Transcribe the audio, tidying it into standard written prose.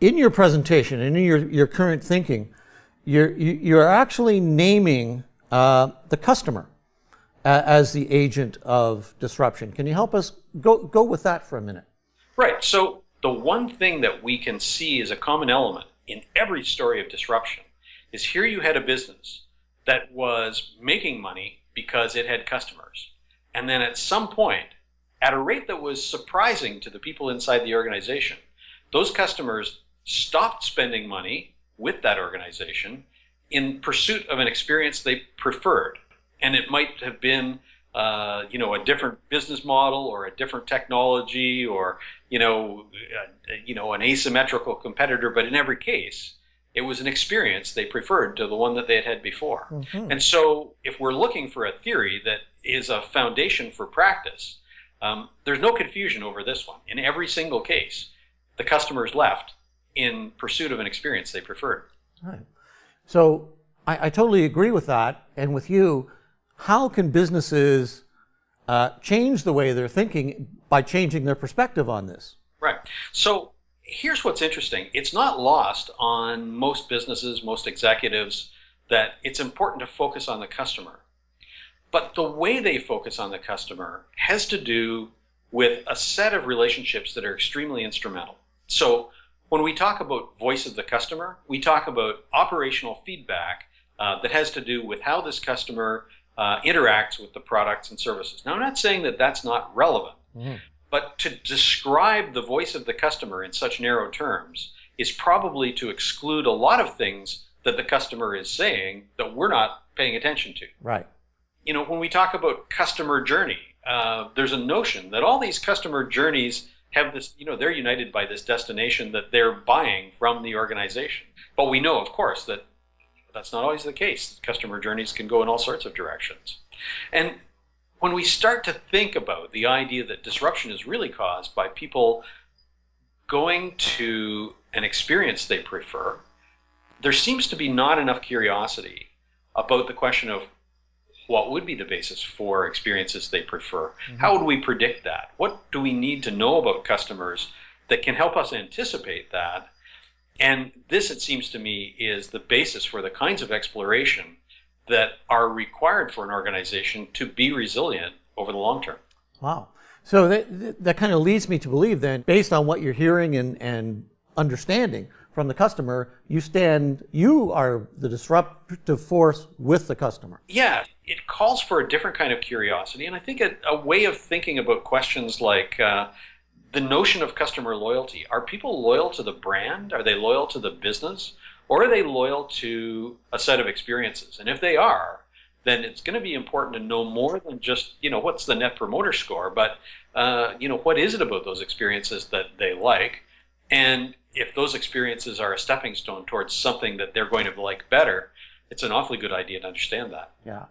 in your presentation and in your current thinking, you're actually naming the customer as the agent of disruption. Can you help us go with that for a minute? Right. So the one thing that we can see as a common element in every story of disruption is here you had a business that was making money because it had customers. And then at some point, at a rate that was surprising to the people inside the organization, those customers stopped spending money with that organization in pursuit of an experience they preferred. And it might have been a different business model or a different technology or an asymmetrical competitor, but in every case it was an experience they preferred to the one that they had before. Mm-hmm. And so if we're looking for a theory that is a foundation for practice, there's no confusion over this one. In every single case, the customers left in pursuit of an experience they preferred. Right. So I totally agree with that. And with you, how can businesses change the way they're thinking by changing their perspective on this? Right. So here's what's interesting. It's not lost on most businesses, most executives, that it's important to focus on the customer. But the way they focus on the customer has to do with a set of relationships that are extremely instrumental. So when we talk about voice of the customer, we talk about operational feedback that has to do with how this customer interacts with the products and services. Now, I'm not saying that that's not relevant, but to describe the voice of the customer in such narrow terms is probably to exclude a lot of things that the customer is saying that we're not paying attention to. Right. When we talk about customer journey, there's a notion that all these customer journeys have this, they're united by this destination that they're buying from the organization. But we know, of course, that that's not always the case. Customer journeys can go in all sorts of directions. And when we start to think about the idea that disruption is really caused by people going to an experience they prefer, there seems to be not enough curiosity about the question of what would be the basis for experiences they prefer. Mm-hmm. How would we predict that? What do we need to know about customers that can help us anticipate that? And this, it seems to me, is the basis for the kinds of exploration that are required for an organization to be resilient over the long term. Wow. So that kind of leads me to believe then, based on what you're hearing and understanding from the customer, you are the disruptive force with the customer. Yeah, it calls for a different kind of curiosity. And I think a way of thinking about questions like the notion of customer loyalty. Are people loyal to the brand? Are they loyal to the business? Or are they loyal to a set of experiences? And if they are, then it's going to be important to know more than just, what's the net promoter score, but, what is it about those experiences that they like? And if those experiences are a stepping stone towards something that they're going to like better, it's an awfully good idea to understand that. Yeah.